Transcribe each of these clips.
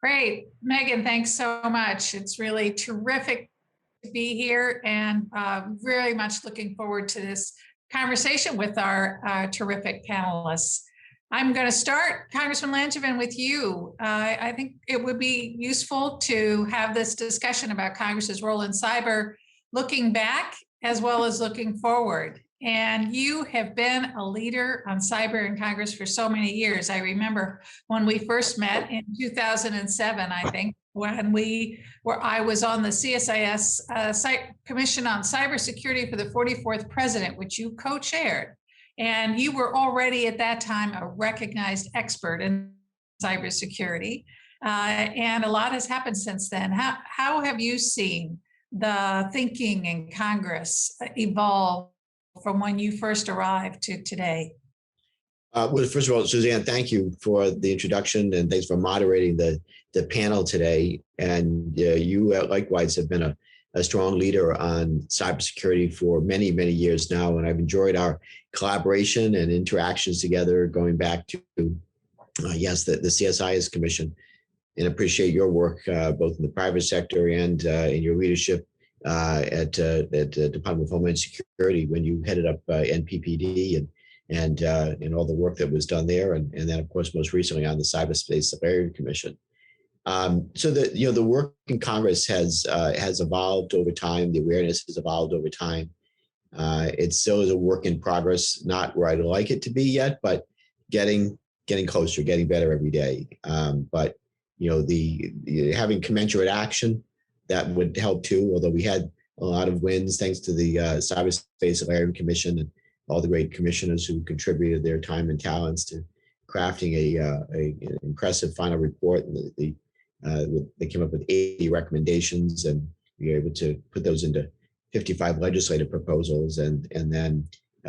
Great. Megan, thanks so much. It's really terrific to be here and very much looking forward to this conversation with our terrific panelists. I'm going to start, Congressman Langevin, with you. I think it would be useful to have this discussion about Congress's role in cyber, looking back as well as looking forward. And you have been a leader on cyber in Congress for so many years. I remember when we first met in 2007, I think, I was on the CSIS Commission on Cybersecurity for the 44th President, which you co-chaired. And you were already at that time a recognized expert in cybersecurity. And a lot has happened since then. How have you seen the thinking in Congress evolve from when you first arrived to today? Well, first of all, Suzanne, thank you for the introduction and thanks for moderating the panel today. And you likewise have been a strong leader on cybersecurity for many, many years now. And I've enjoyed our collaboration and interactions together going back to, yes, the CSIS Commission, and appreciate your work both in the private sector and in your leadership at the Department of Homeland Security when you headed up NPPD and all the work that was done there, and then of course most recently on the Cybersecurity Commission. So the work in Congress has evolved over time. The awareness has evolved over time. It still is a work in progress, not where I'd like it to be yet, but getting closer, getting better every day. But the having commensurate action, that would help too. Although we had a lot of wins thanks to the Cybersecurity Commission and all the great commissioners who contributed their time and talents to crafting an impressive final report. And they came up with 80 recommendations, and we were able to put those into 55 legislative proposals, and then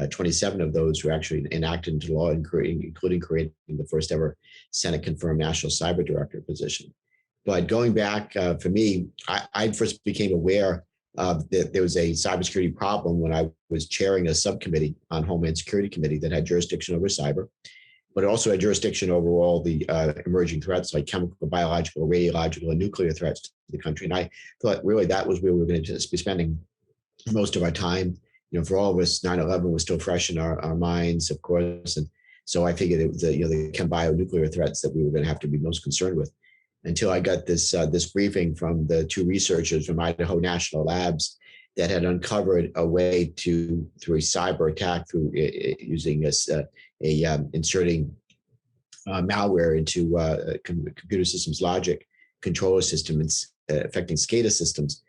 27 of those were actually enacted into law, including creating the first ever Senate-confirmed National Cyber Director position. But going back, for me, I first became aware that there was a cybersecurity problem when I was chairing a subcommittee on Homeland Security Committee that had jurisdiction over cyber, but it also had jurisdiction over all the emerging threats like chemical, biological, radiological, and nuclear threats to the country. And I thought really that was where we were going to be spending most of our time. For all of us, 9/11 was still fresh in our minds, of course. And so I figured it was the chem bio-nuclear threats that we were going to have to be most concerned with, until I got this briefing from the two researchers from Idaho National Labs that had uncovered a way through a cyber attack, through using inserting malware into computer systems logic controller systems, affecting SCADA systems,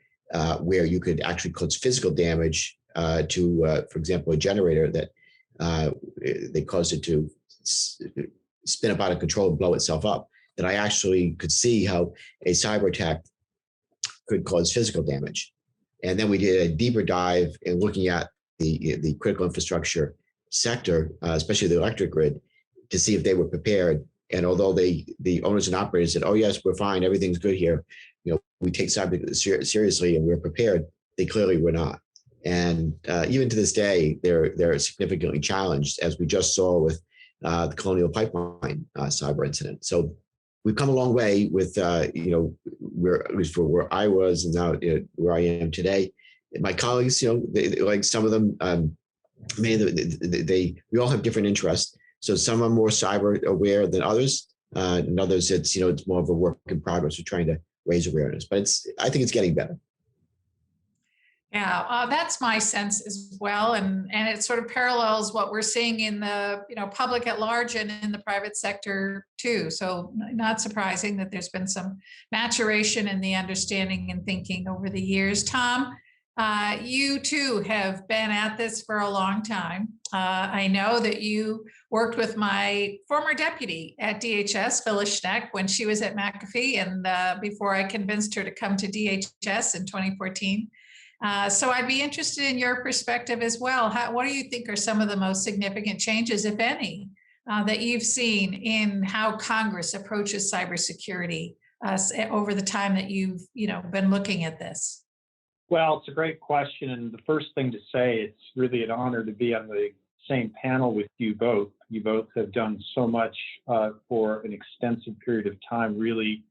where you could actually cause physical damage to, for example, a generator that they caused it to spin up out of control and blow itself up. That I actually could see how a cyber attack could cause physical damage. And then we did a deeper dive in looking at the critical infrastructure sector, especially the electric grid, to see if they were prepared. And although the owners and operators said, "Oh yes, we're fine, everything's good here, we take cyber seriously and we're prepared," they clearly were not. And even to this day, they're significantly challenged, as we just saw with the Colonial Pipeline cyber incident. So we've come a long way with, where, at least for where I was and now where I am today. My colleagues, like some of them, we all have different interests. So some are more cyber aware than others. And others, it's more of a work in progress. We're trying to raise awareness, but I think it's getting better. Yeah, that's my sense as well, and it sort of parallels what we're seeing in the public at large and in the private sector too. So not surprising that there's been some maturation in the understanding and thinking over the years. Tom, you too have been at this for a long time. I know that you worked with my former deputy at DHS, Phyllis Schneck, when she was at McAfee, and before I convinced her to come to DHS in 2014. So I'd be interested in your perspective as well. What do you think are some of the most significant changes, if any, that you've seen in how Congress approaches cybersecurity over the time that you've been looking at this? Well, it's a great question. And the first thing to say, it's really an honor to be on the same panel with you both. You both have done so much for an extensive period of time, really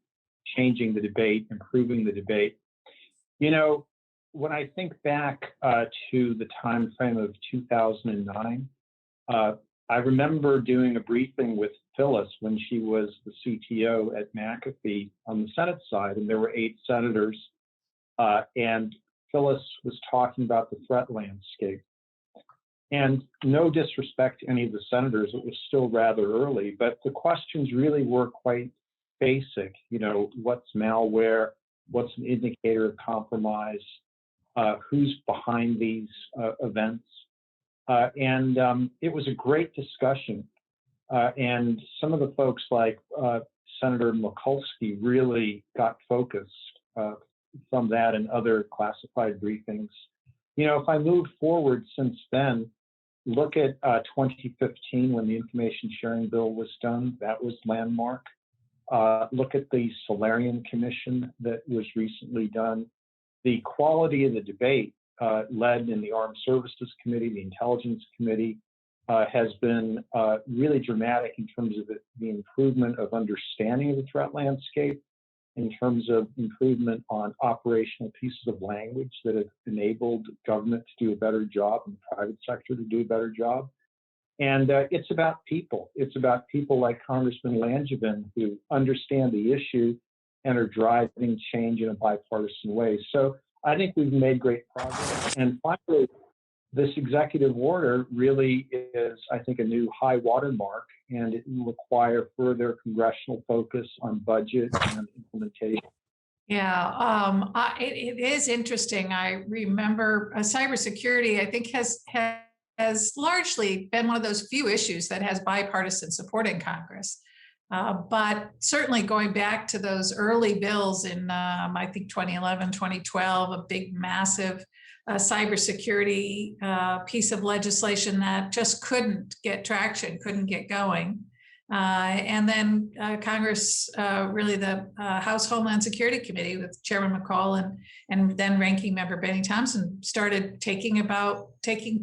changing the debate, improving the debate. You know, when I think back to the time frame of 2009, I remember doing a briefing with Phyllis when she was the CTO at McAfee on the Senate side, and there were 8 senators, and Phyllis was talking about the threat landscape. And no disrespect to any of the senators, it was still rather early, but the questions really were quite basic. You know, what's malware? What's an indicator of compromise? Who's behind these events? And it was a great discussion. And some of the folks like Senator Mikulski really got focused from that and other classified briefings. You know, if I move forward since then, look at 2015 when the Information Sharing Bill was done, that was landmark. Look at the Solarium Commission that was recently done. The quality of the debate led in the Armed Services Committee, the Intelligence Committee, has been really dramatic in terms of the improvement of understanding of the threat landscape, in terms of improvement on operational pieces of language that have enabled government to do a better job and the private sector to do a better job. And it's about people. It's about people like Congressman Langevin who understand the issue and are driving change in a bipartisan way. So I think we've made great progress. And finally, this executive order really is, I think, a new high watermark, and it will require further congressional focus on budget and implementation. Yeah, it is interesting. I remember cybersecurity, I think, has largely been one of those few issues that has bipartisan support in Congress. But certainly going back to those early bills in, I think, 2011, 2012, a big, massive cybersecurity piece of legislation that just couldn't get traction, couldn't get going. And then Congress, really the House Homeland Security Committee with Chairman McCall and then Ranking Member Benny Thompson started taking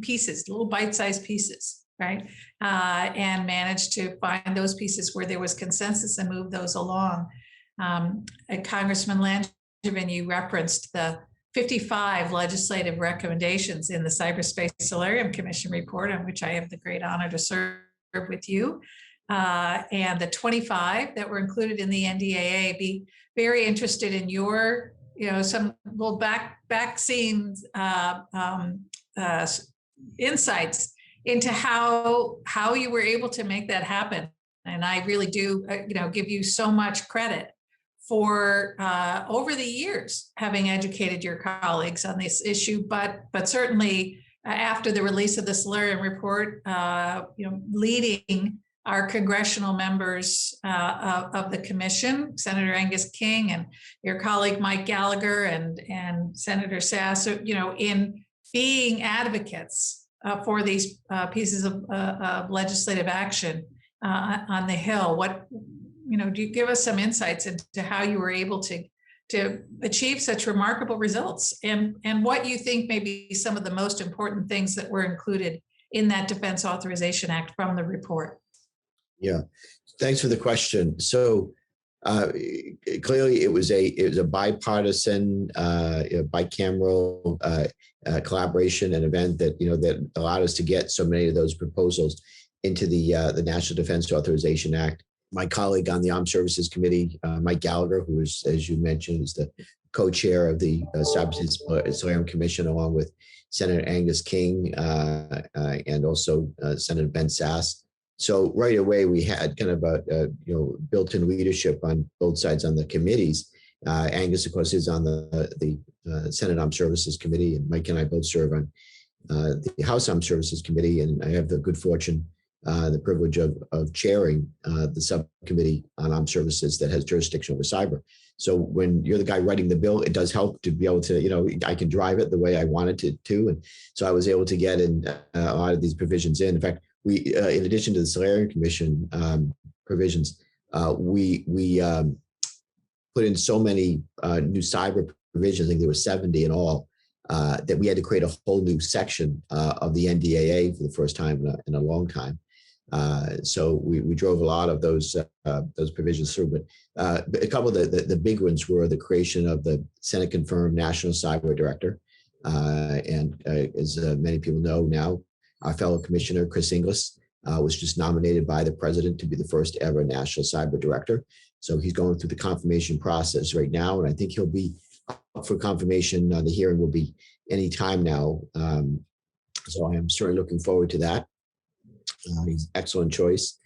pieces, little bite-sized pieces, right? And managed to find those pieces where there was consensus and move those along. Congressman Langevin, you referenced the 55 legislative recommendations in the Cyberspace Solarium Commission report, on which I have the great honor to serve with you. And the 25 that were included in the NDAA. Be very interested in your, some little back scenes insights into how you were able to make that happen. And I really do, give you so much credit for over the years having educated your colleagues on this issue, but certainly after the release of the Solarium report, leading our congressional members of the commission, Senator Angus King and your colleague Mike Gallagher and Senator Sass, in being advocates for these pieces of legislative action on the Hill. Do you give us some insights into how you were able to achieve such remarkable results, and what you think may be some of the most important things that were included in that Defense Authorization Act from the report? Yeah, thanks for the question. So clearly, it was a bipartisan, bicameral collaboration and event that that allowed us to get so many of those proposals into the National Defense Authorization Act. My colleague on the Armed Services Committee, Mike Gallagher, who is, as you mentioned, is the co-chair of the Cybersecurity Solarium Commission, along with Senator Angus King and also Senator Ben Sass. So right away, we had kind of a built-in leadership on both sides on the committees. Angus, of course, is on the Senate Armed Services Committee, and Mike and I both serve on the House Armed Services Committee, and I have the good fortune, the privilege of chairing the subcommittee on armed services that has jurisdiction over cyber. So when you're the guy writing the bill, it does help to be able to, I can drive it the way I wanted to. And so I was able to get in a lot of these provisions in. In fact, we, in addition to the Solarium Commission provisions, we put in so many new cyber provisions, I think there were 70 in all, that we had to create a whole new section of the NDAA for the first time in a long time. So we drove a lot of those provisions through. But a couple of the big ones were the creation of the Senate confirmed National Cyber Director. And as many people know now, our fellow Commissioner Chris Inglis was just nominated by the President to be the first ever National Cyber Director. So he's going through the confirmation process right now, and I think he'll be up for confirmation. The hearing will be any time now. So I am certainly looking forward to that. He's an excellent choice.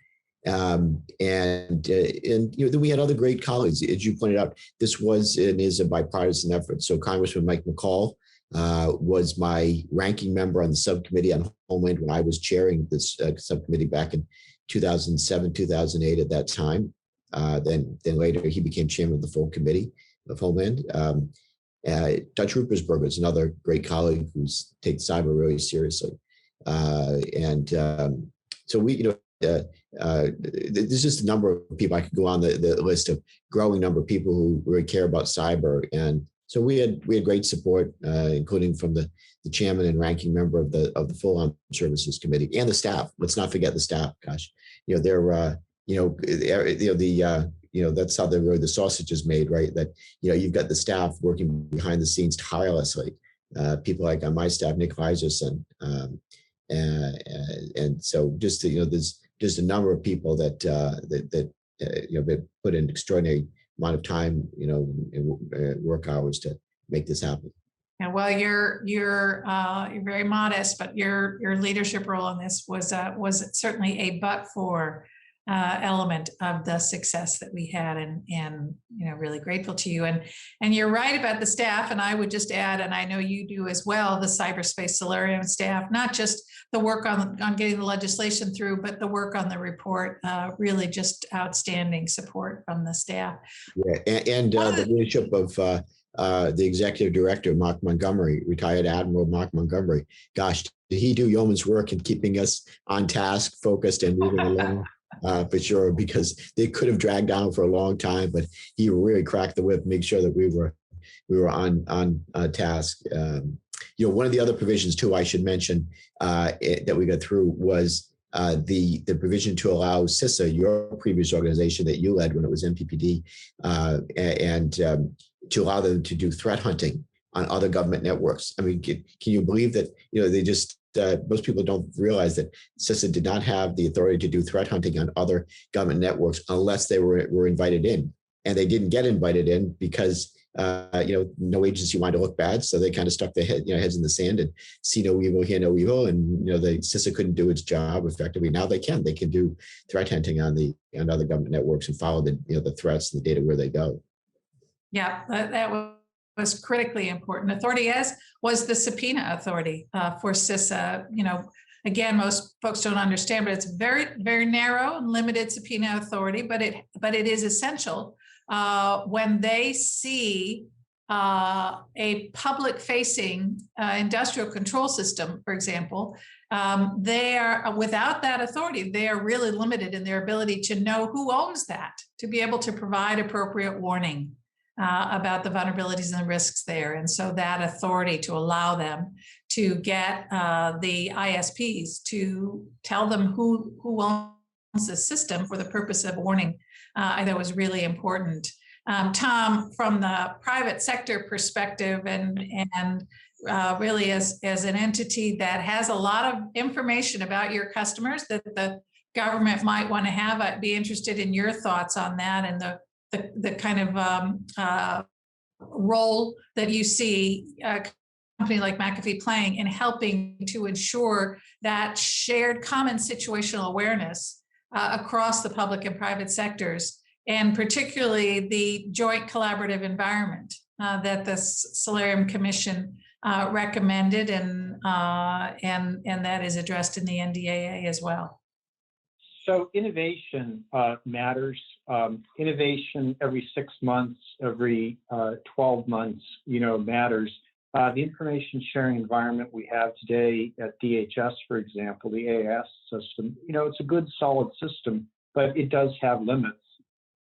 And then we had other great colleagues. As you pointed out, this was and is a bipartisan effort. So Congressman Mike McCall was my ranking member on the subcommittee on Homeland when I was chairing this subcommittee back in 2007, 2008 at that time. Then later he became chairman of the full committee of Homeland. Dutch Ruppersberger is another great colleague who's takes cyber really seriously. So we, there's just a number of people. I could go on the list of growing number of people who really care about cyber. And so we had great support, including from the chairman and ranking member of the Full Armed Services Committee and the staff. Let's not forget the staff. Gosh, they're that's how the sausage is made, right? That you've got the staff working behind the scenes tirelessly. People like on my staff, Nick Weiserson, and so just there's just a number of people that put in extraordinary amount of time, and work hours to make this happen. And well, you're very modest, but your leadership role in this was certainly a but-for element of the success that we had, and really grateful to you. And you're right about the staff. And I would just add, and I know you do as well, the cyberspace solarium staff, not just the work on getting the legislation through, but the work on the report. Really, just outstanding support from the staff. Yeah, and the leadership of the executive director, Mark Montgomery, retired Admiral Mark Montgomery. Gosh, did he do yeoman's work in keeping us on task, focused, and moving along? For sure, because they could have dragged down for a long time, but he really cracked the whip, make sure that we were on task. One of the other provisions too, I should mention, that we got through was the provision to allow CISA, your previous organization that you led when it was MPPD, and to allow them to do threat hunting on other government networks. I mean, can you believe that? They just most people don't realize that CISA did not have the authority to do threat hunting on other government networks unless they were invited in, and they didn't get invited in because no agency wanted to look bad, so they kind of stuck their heads in the sand and see no evil, hear no evil, and the CISA couldn't do its job effectively. Now they can do threat hunting on other government networks and follow the threats and the data where they go. Yeah, that was critically important. Authority, as was the subpoena authority for CISA. Again, most folks don't understand, but it's very, very narrow and limited subpoena authority, but it is essential when they see a public-facing industrial control system, for example. They are, without that authority, they are really limited in their ability to know who owns that, to be able to provide appropriate warning about the vulnerabilities and the risks there. And so that authority to allow them to get the ISPs to tell them who owns the system for the purpose of warning, I thought was really important. Tom, from the private sector perspective, and really as an entity that has a lot of information about your customers that the government might want to have, I'd be interested in your thoughts on that and the kind of role that you see a company like McAfee playing in helping to ensure that shared common situational awareness across the public and private sectors, and particularly the joint collaborative environment that the Solarium Commission recommended, and that is addressed in the NDAA as well. So innovation matters. Innovation every 6 months, every 12 months, matters. The information sharing environment we have today at DHS, for example, the AIS system, it's a good, solid system, but it does have limits.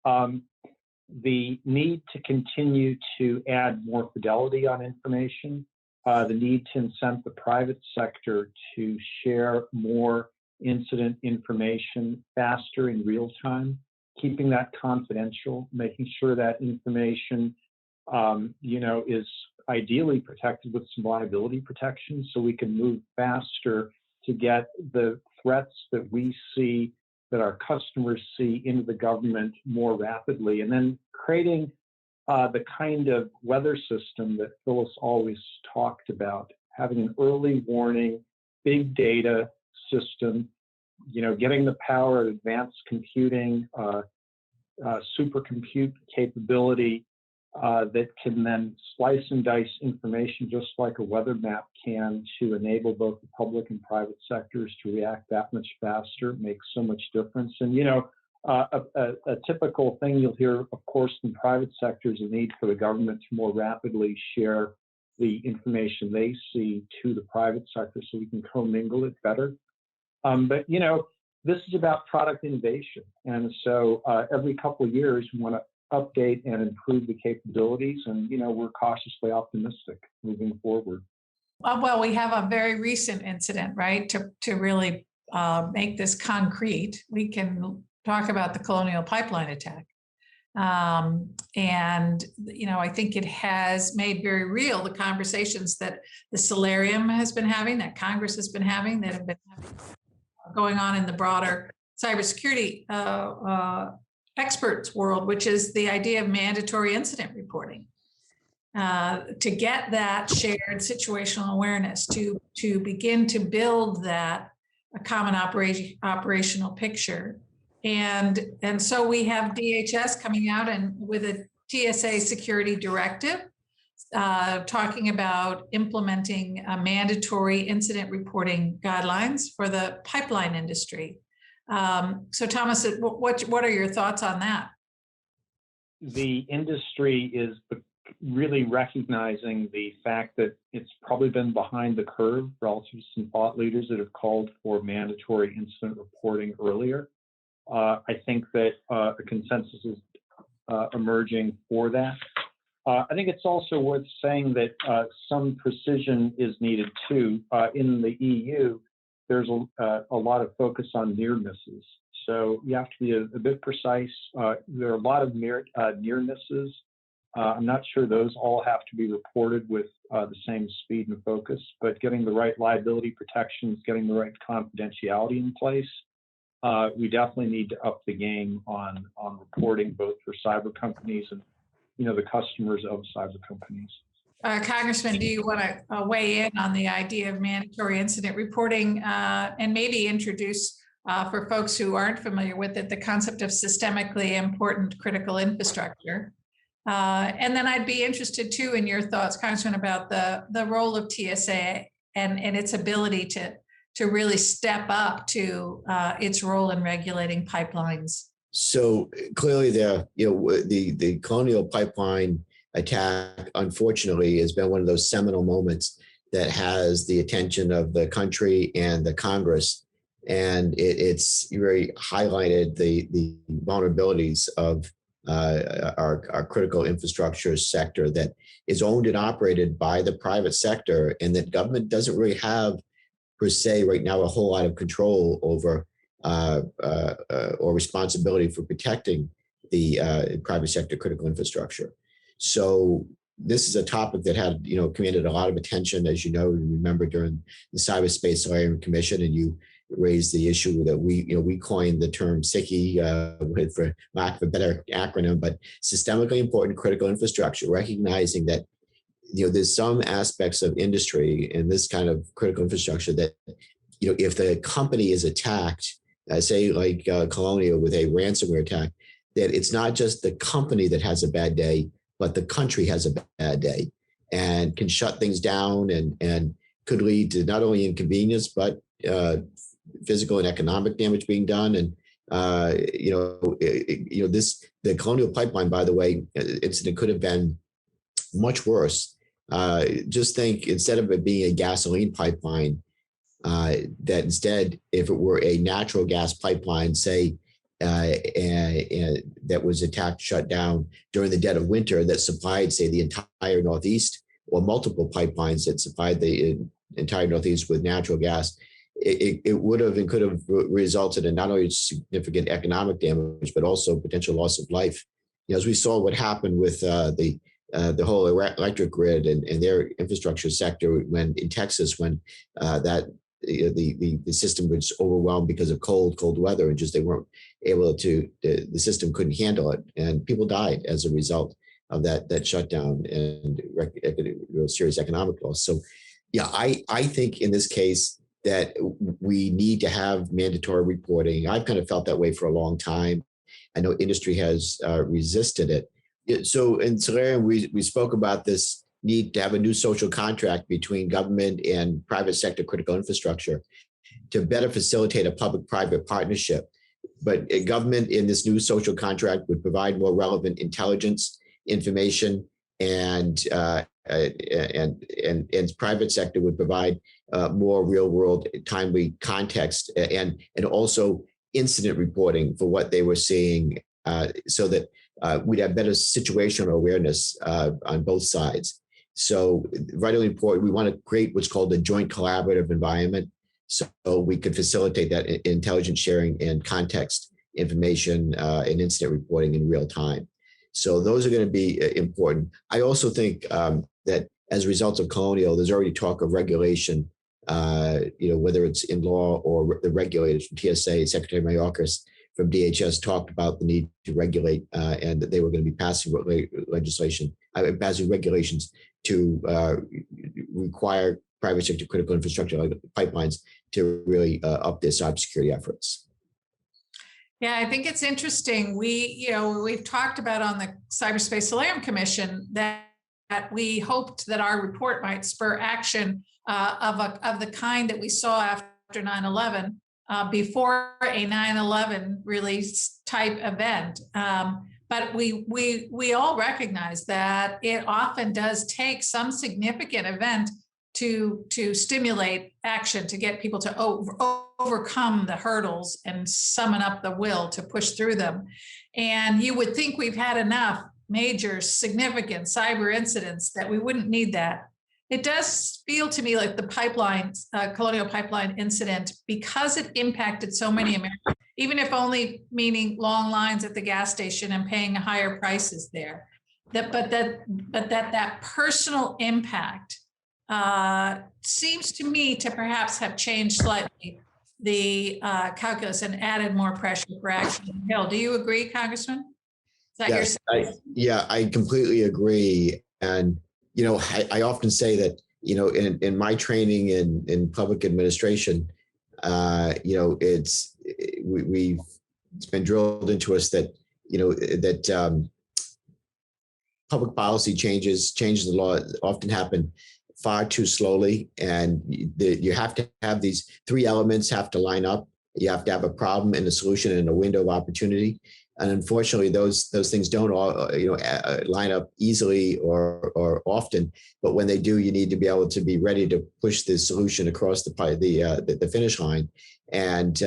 The need to continue to add more fidelity on information, the need to incent the private sector to share more incident information faster in real time, keeping that confidential, making sure that information, is ideally protected with some liability protection, so we can move faster to get the threats that we see, that our customers see, into the government more rapidly, and then creating the kind of weather system that Phyllis always talked about, having an early warning, big data system, getting the power of advanced computing, supercompute capability that can then slice and dice information just like a weather map can, to enable both the public and private sectors to react that much faster. It makes so much difference. And, a typical thing you'll hear, of course, in private sectors, a need for the government to more rapidly share the information they see to the private sector so we can commingle it better. But, this is about product innovation. And so every couple of years, we want to update and improve the capabilities. And, we're cautiously optimistic moving forward. Well, we have a very recent incident, right? To really make this concrete, we can talk about the Colonial Pipeline attack. And, I think it has made very real the conversations that the Solarium has been having, that Congress has been having, that have been going on in the broader cybersecurity experts world, which is the idea of mandatory incident reporting. To get that shared situational awareness, to begin to build that a common operational picture. And so we have DHS coming out and with a TSA security directive, talking about implementing mandatory incident reporting guidelines for the pipeline industry. So Thomas, what are your thoughts on that? The industry is really recognizing the fact that it's probably been behind the curve relative to some thought leaders that have called for mandatory incident reporting earlier. I think that a consensus is emerging for that. I think it's also worth saying that some precision is needed too. In the EU, there's a lot of focus on near misses. So you have to be a bit precise. There are a lot of near misses. I'm not sure those all have to be reported with the same speed and focus, but getting the right liability protections, getting the right confidentiality in place, we definitely need to up the game on reporting, both for cyber companies and the customers of cyber companies. Congressman, do you want to weigh in on the idea of mandatory incident reporting and maybe introduce, for folks who aren't familiar with it, the concept of systemically important critical infrastructure? And then I'd be interested too in your thoughts, Congressman, about the role of TSA and its ability to really step up to its role in regulating pipelines. So clearly, the Colonial Pipeline attack, unfortunately, has been one of those seminal moments that has the attention of the country and the Congress, and it's very highlighted the vulnerabilities of our critical infrastructure sector that is owned and operated by the private sector, and that government doesn't really have, per se, right now, a whole lot of control over or responsibility for protecting the private sector critical infrastructure. So this is a topic that had, commanded a lot of attention, as you remember during the Cyberspace Solarium Commission, and you raised the issue that we coined the term SICI, for lack of a better acronym, but systemically important critical infrastructure, recognizing that there's some aspects of industry in this kind of critical infrastructure that, if the company is attacked, say like Colonial with a ransomware attack, that it's not just the company that has a bad day, but the country has a bad day and can shut things down and could lead to not only inconvenience, but physical and economic damage being done. And, the Colonial Pipeline, by the way, incident could have been much worse. Just think, instead of it being a gasoline pipeline, that instead, if it were a natural gas pipeline, say, that was attacked, shut down during the dead of winter, that supplied, say, the entire Northeast, or multiple pipelines that supplied the entire Northeast with natural gas, it would have and could have resulted in not only significant economic damage, but also potential loss of life. As we saw what happened with the whole electric grid and their infrastructure sector when in Texas, when the system was overwhelmed because of cold weather, and just they weren't able to, the system couldn't handle it, and people died as a result of that shutdown and serious economic loss. So, yeah, I think in this case that we need to have mandatory reporting. I've kind of felt that way for a long time. I know industry has resisted it. So in Solarium, we spoke about this need to have a new social contract between government and private sector critical infrastructure to better facilitate a public-private partnership. But a government in this new social contract would provide more relevant intelligence, information, and private sector would provide more real-world, timely context, and also incident reporting for what they were seeing, so that we'd have better situational awareness on both sides. So vitally important, we want to create what's called a joint collaborative environment, so we could facilitate that intelligence sharing and context information and incident reporting in real time. So those are going to be important. I also think that as a result of Colonial, there's already talk of regulation, whether it's in law or the regulators from TSA. Secretary Mayorkas from DHS talked about the need to regulate, and that they were going to be passing passing regulations to require private sector critical infrastructure like pipelines to really up their cybersecurity efforts. Yeah, I think it's interesting. We've talked about on the Cyberspace Solarium Commission that we hoped that our report might spur action of the kind that we saw after 9/11, before a 9/11 release type event. But we all recognize that it often does take some significant event to stimulate action, to get people to overcome the hurdles and summon up the will to push through them. And you would think we've had enough major significant cyber incidents that we wouldn't need that. It does feel to me like the Colonial Pipeline incident, because it impacted so many Americans, even if only meaning long lines at the gas station and paying higher prices there, but that personal impact seems to me to perhaps have changed slightly the calculus and added more pressure for action. Hill, do you agree, Congressman? Is that Yes, your sense? I completely agree. And, I often say that, in my training in public administration, it's been drilled into us that, that public policy changes the law often happen far too slowly. And you have to have these three elements have to line up. You have to have a problem and a solution and a window of opportunity. And unfortunately, those things don't all line up easily or often. But when they do, you need to be able to be ready to push the solution across the finish line. And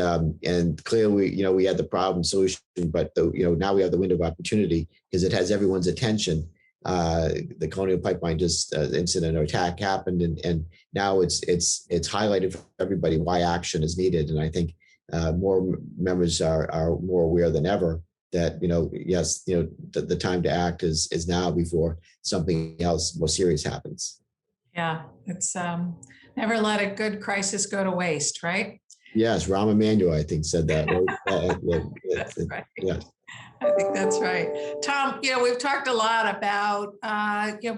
clearly, we had the problem solution, but now we have the window of opportunity because it has everyone's attention. The Colonial Pipeline incident or attack happened, and now it's highlighted for everybody why action is needed. And I think more members are more aware than ever that yes, the time to act is now before something else more serious happens. Yeah, it's never let a good crisis go to waste, right? Yes, Rahm Emanuel, I think, said that. That's right. Yeah. I think that's right. Tom, we've talked a lot about,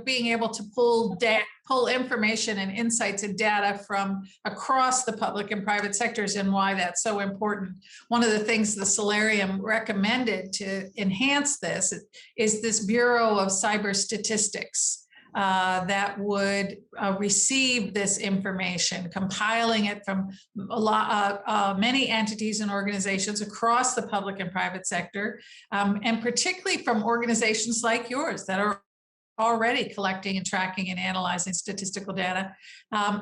being able to pull information and insights and data from across the public and private sectors and why that's so important. One of the things the Solarium recommended to enhance this is this Bureau of Cyber Statistics. That would receive this information, compiling it from many entities and organizations across the public and private sector, and particularly from organizations like yours that are already collecting and tracking and analyzing statistical data.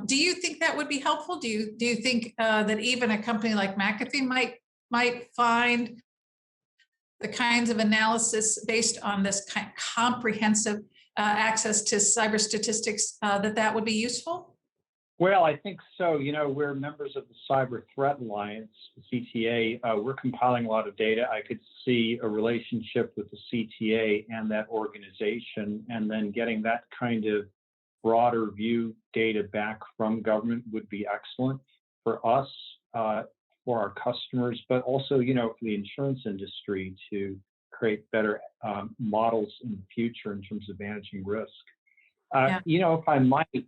Do you think that would be helpful? Do you think that even a company like McAfee might find the kinds of analysis based on this comprehensive access to cyber statistics that would be useful? Well, I think so. You know, we're members of the Cyber Threat Alliance, the CTA. We're compiling a lot of data. I could see a relationship with the CTA and that organization, and then getting that kind of broader view data back from government would be excellent for us, for our customers, but also, you know, for the insurance industry to create better models in the future in terms of managing risk. You know, if I might,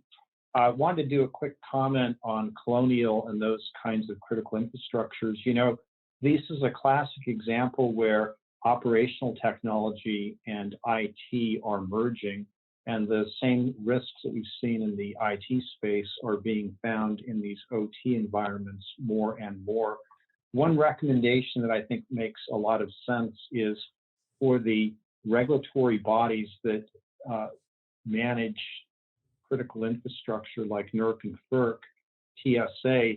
I wanted to do a quick comment on Colonial and those kinds of critical infrastructures. You know, this is a classic example where operational technology and IT are merging, and the same risks that we've seen in the IT space are being found in these OT environments more and more. One recommendation that I think makes a lot of sense is for the regulatory bodies that manage critical infrastructure like NERC and FERC, TSA,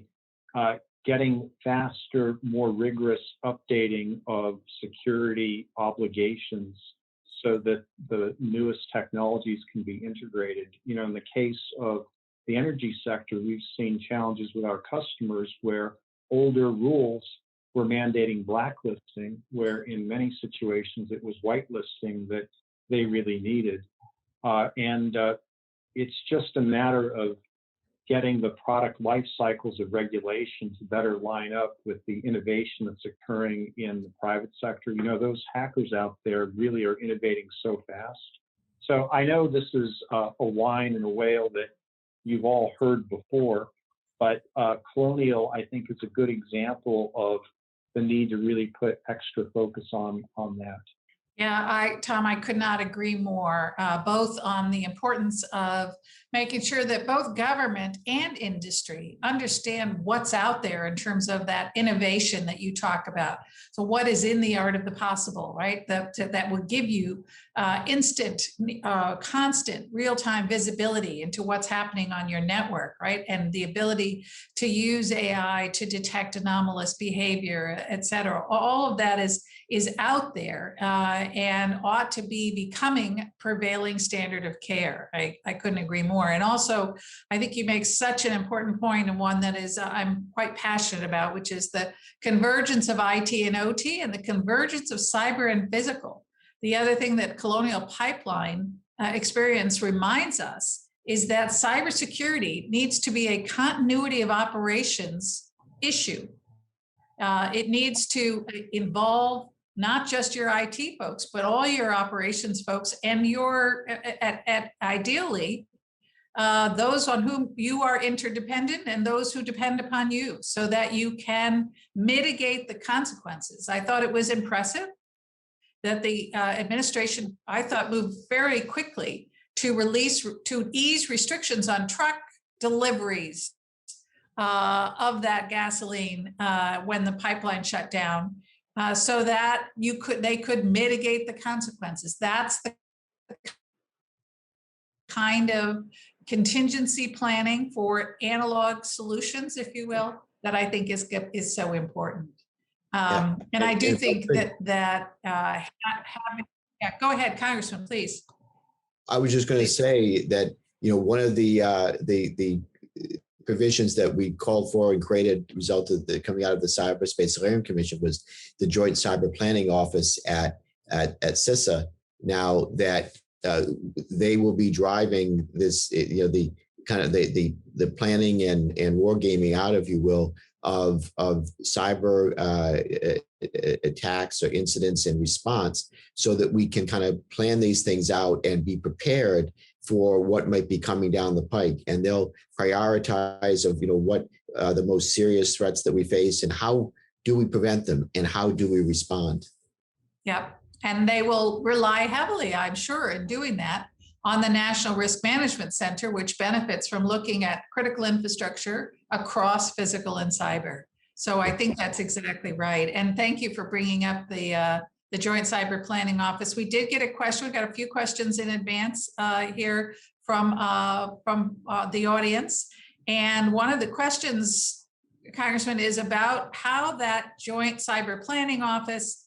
getting faster, more rigorous updating of security obligations so that the newest technologies can be integrated. You know, in the case of the energy sector, we've seen challenges with our customers where older rules were mandating blacklisting, where in many situations it was whitelisting that they really needed. It's just a matter of getting the product life cycles of regulation to better line up with the innovation that's occurring in the private sector. You know, those hackers out there really are innovating so fast. So I know this is a whine and a wail that you've all heard before, but Colonial, I think, is a good example of the need to really put extra focus on that. Yeah, Tom, I could not agree more, both on the importance of making sure that both government and industry understand what's out there in terms of that innovation that you talk about. So what is in the art of the possible, right? That will give you instant, constant, real-time visibility into what's happening on your network, right? And the ability to use AI to detect anomalous behavior, et cetera. All of that is out there and ought to be becoming prevailing standard of care. I couldn't agree more. And also, I think you make such an important point, and one that is I'm quite passionate about, which is the convergence of IT and OT and the convergence of cyber and physical. The other thing that Colonial Pipeline experience reminds us is that cybersecurity needs to be a continuity of operations issue. It needs to involve not just your IT folks, but all your operations folks and your, ideally, those on whom you are interdependent and those who depend upon you, so that you can mitigate the consequences. I thought it was impressive that the administration, I thought, moved very quickly to ease restrictions on truck deliveries of that gasoline when the pipeline shut down, so that they could mitigate the consequences. That's the kind of contingency planning for analog solutions, if you will, that I think is so important. And I do think that having, yeah, go ahead, Congressman, please. I was just going to say that, you know, one of the provisions that we called for and created, resulted coming out of the Cyberspace Solarium Commission, was the Joint Cyber Planning Office at CISA. Now that they will be driving this, you know, the kind of the planning and wargaming out, if you will, of cyber attacks or incidents and response, so that we can kind of plan these things out and be prepared for what might be coming down the pike. And they'll prioritize of, you know, what the most serious threats that we face and how do we prevent them and how do we respond. Yep. And they will rely heavily, I'm sure, in doing that on the National Risk Management Center, which benefits from looking at critical infrastructure across physical and cyber. So I think that's exactly right. And thank you for bringing up the Joint Cyber Planning Office. We did get a question. We got a few questions in advance here from the audience. And one of the questions, Congressman, is about how that Joint Cyber Planning Office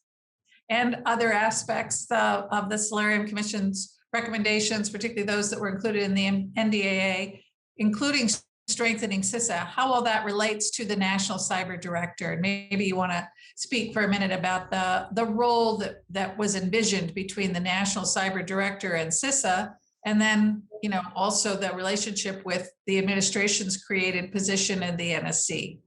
and other aspects of the Solarium Commission's recommendations, particularly those that were included in the NDAA, including strengthening CISA, how all that relates to the National Cyber Director. And maybe you want to speak for a minute about the role that was envisioned between the National Cyber Director and CISA, and then, also the relationship with the administration's created position in the NSC.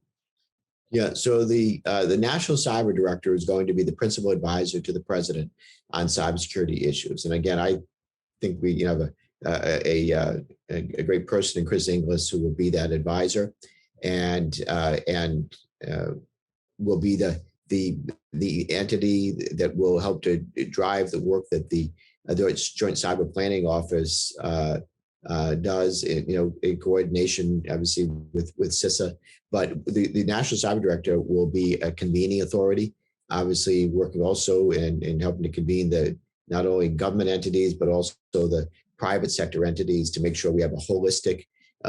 Yeah, so the National Cyber Director is going to be the principal advisor to the president on cybersecurity issues. And again, I think we have a great person in Chris Inglis who will be that advisor, and will be the entity that will help to drive the work that the Joint Cyber Planning Office does, in coordination, obviously, with CISA. But the National Cyber Director will be a convening authority, obviously working also in helping to convene not only government entities, but also the private sector entities to make sure we have a holistic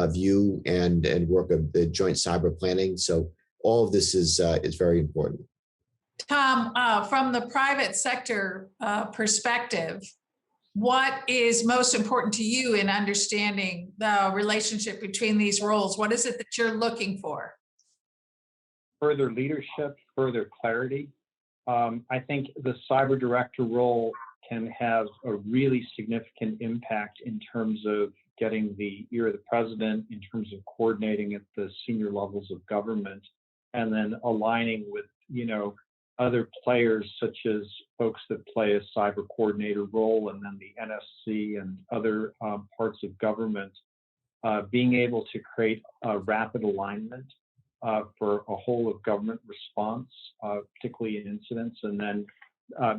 view and work of the joint cyber planning. So all of this is very important. Tom, from the private sector perspective, what is most important to you in understanding the relationship between these roles? What is it that you're looking for? Further leadership, further clarity. I think the cyber director role can have a really significant impact in terms of getting the ear of the president, in terms of coordinating at the senior levels of government, and then aligning with, other players such as folks that play a cyber coordinator role, and then the NSC and other parts of government, being able to create a rapid alignment for a whole of government response, particularly in incidents, and then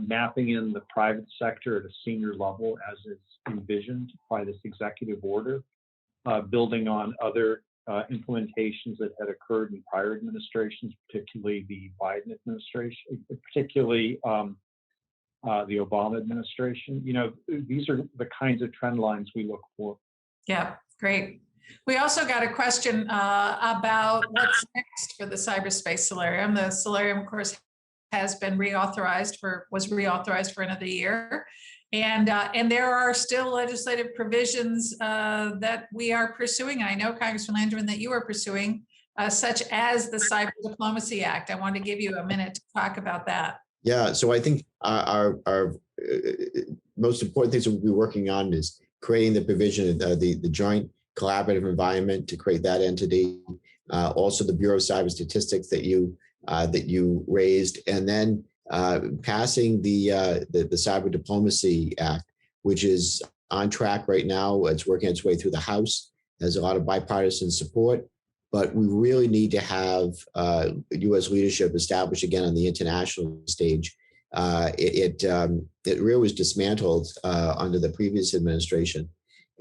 mapping in the private sector at a senior level as is envisioned by this executive order, building on other implementations that had occurred in prior administrations, particularly the Biden administration, particularly the Obama administration. These are the kinds of trend lines we look for. Yeah, great. We also got a question about what's next for the cyberspace solarium. The solarium, of course, has been was reauthorized for another year. And there are still legislative provisions that we are pursuing. And I know, Congressman Landrigan, that you are pursuing, such as the Cyber Diplomacy Act. I want to give you a minute to talk about that. Yeah, so I think our most important things that we'll be working on is creating the provision of the joint collaborative environment to create that entity. Also, the Bureau of Cyber Statistics that you raised, and then passing the Cyber Diplomacy Act, which is on track right now. It's working its way through the House. There's a lot of bipartisan support, but we really need to have U.S. leadership established again on the international stage. It really was dismantled under the previous administration,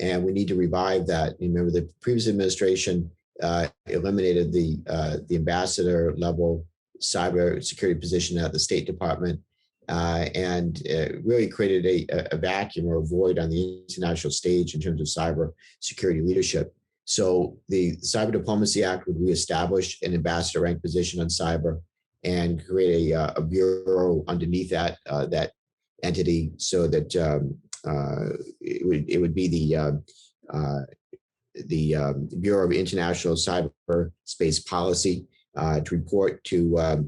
and we need to revive that. You remember, the previous administration eliminated the ambassador level cybersecurity position at the State Department, and really created a vacuum or a void on the international stage in terms of cyber security leadership. So the Cyber Diplomacy Act would reestablish an ambassador rank position on cyber and create a bureau underneath that entity, so that it would be the Bureau of International Cyberspace Policy, to report to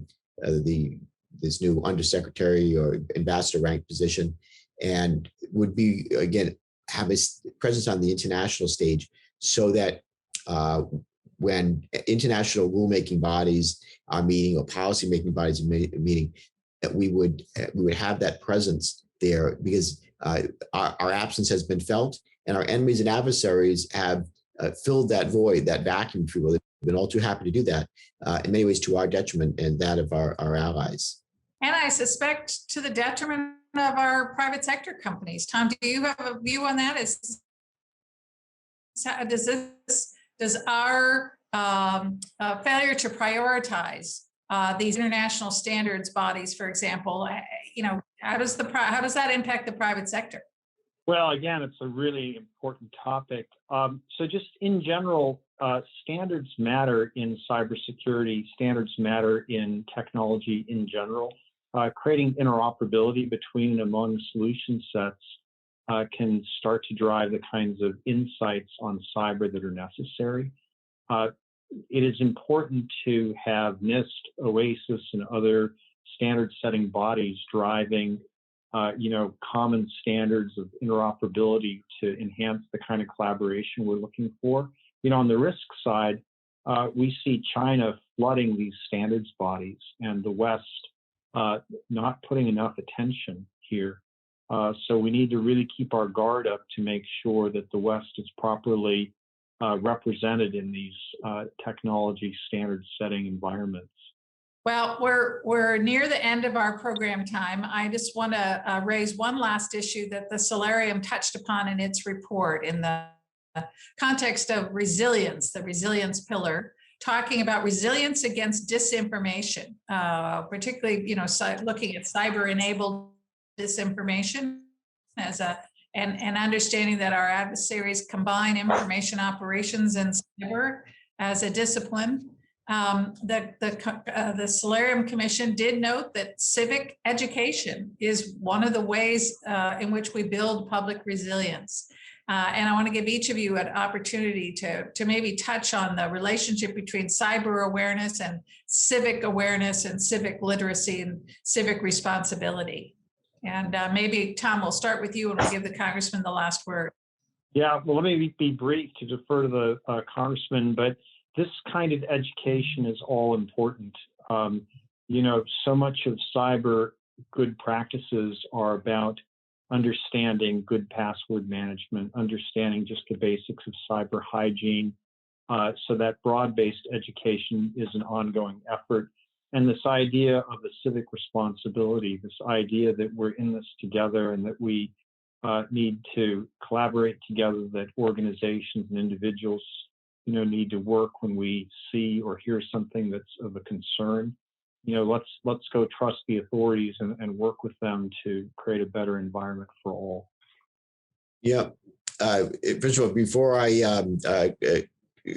this new undersecretary or ambassador rank position, and would be, again, have a presence on the international stage, so that when international rulemaking bodies are meeting or policy-making bodies are meeting, that we would have that presence there, because our absence has been felt, and our enemies and adversaries have filled that void, that vacuum, if you will. They've been all too happy to do that, in many ways to our detriment and that of our allies. And I suspect to the detriment of our private sector companies. Tom, do you have a view on that? Does our failure to prioritize these international standards bodies, for example, how does that impact the private sector? Well, again, it's a really important topic. So just in general, standards matter in cybersecurity. Standards matter in technology in general. Creating interoperability between and among solution sets can start to drive the kinds of insights on cyber that are necessary. it is important to have NIST, OASIS, and other standard-setting bodies driving, common standards of interoperability to enhance the kind of collaboration we're looking for. On the risk side, we see China flooding these standards bodies and the West not putting enough attention here. So we need to really keep our guard up to make sure that the West is properly represented in these technology standard-setting environments. Well, we're near the end of our program time. I just want to raise one last issue that the Solarium touched upon in its report in the context of resilience, the resilience pillar, talking about resilience against disinformation, particularly, looking at cyber-enabled disinformation as and understanding that our adversaries combine information operations and cyber as a discipline. The Solarium Commission did note that civic education is one of the ways in which we build public resilience. And I want to give each of you an opportunity to maybe touch on the relationship between cyber awareness and civic literacy and civic responsibility. And maybe, Tom, we'll start with you and we'll give the Congressman the last word. Yeah, well, let me be brief to defer to the Congressman, but this kind of education is all important. So much of cyber good practices are about understanding good password management, understanding just the basics of cyber hygiene. So that broad-based education is an ongoing effort. And this idea of the civic responsibility, this idea that we're in this together and that we need to collaborate together, that organizations and individuals need to work when we see or hear something that's of a concern. Let's go trust the authorities and work with them to create a better environment for all. Yeah. First of all, before I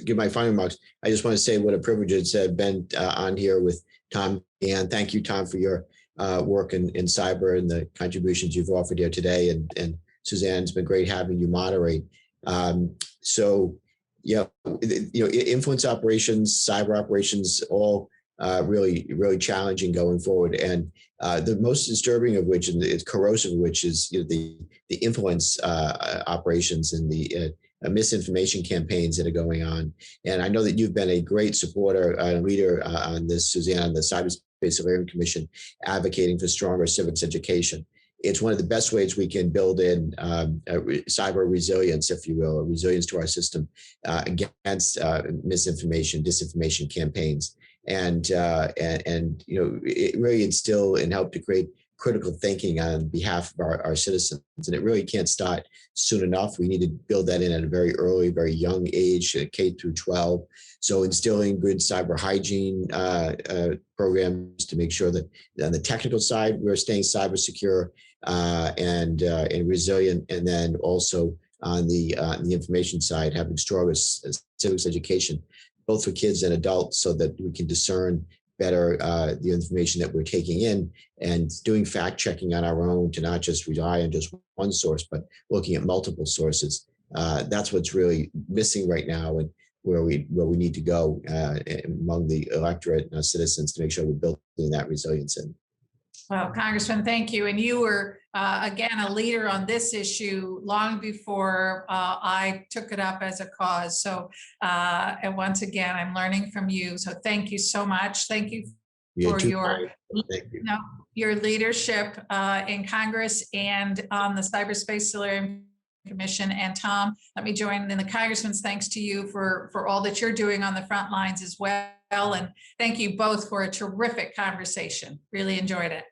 give my final remarks, I just want to say what a privilege it's been on here with Tom. And thank you, Tom, for your work in cyber and the contributions you've offered here today. And Suzanne, it's been great having you moderate. Influence operations, cyber operations, all really, really challenging going forward. And the most disturbing of which, and it's corrosive of which, is the influence operations and the misinformation campaigns that are going on. And I know that you've been a great supporter and leader on this, Suzanne, on the Cyberspace Solarium Commission, advocating for stronger civics education. It's one of the best ways we can build in cyber resilience, if you will, or resilience to our system against misinformation, disinformation campaigns, and it really instill and help to create critical thinking on behalf of our citizens. And it really can't start soon enough. We need to build that in at a very early, very young age, K through 12. So instilling good cyber hygiene programs to make sure that on the technical side, we're staying cyber secure and resilient. And then also on the information side, having stronger civics education, both for kids and adults, so that we can discern better the information that we're taking in, and doing fact checking on our own, to not just rely on just one source, but looking at multiple sources. That's what's really missing right now, and where we need to go among the electorate and our citizens to make sure we're building that resilience in. Well, Congressman, thank you. And you were, again, a leader on this issue long before I took it up as a cause. So, and once again, I'm learning from you. So thank you so much. Thank you for your leadership in Congress and on the Cyberspace Solarium Commission. And Tom, let me join in the Congressman's thanks to you for all that you're doing on the front lines as well. And thank you both for a terrific conversation. Really enjoyed it.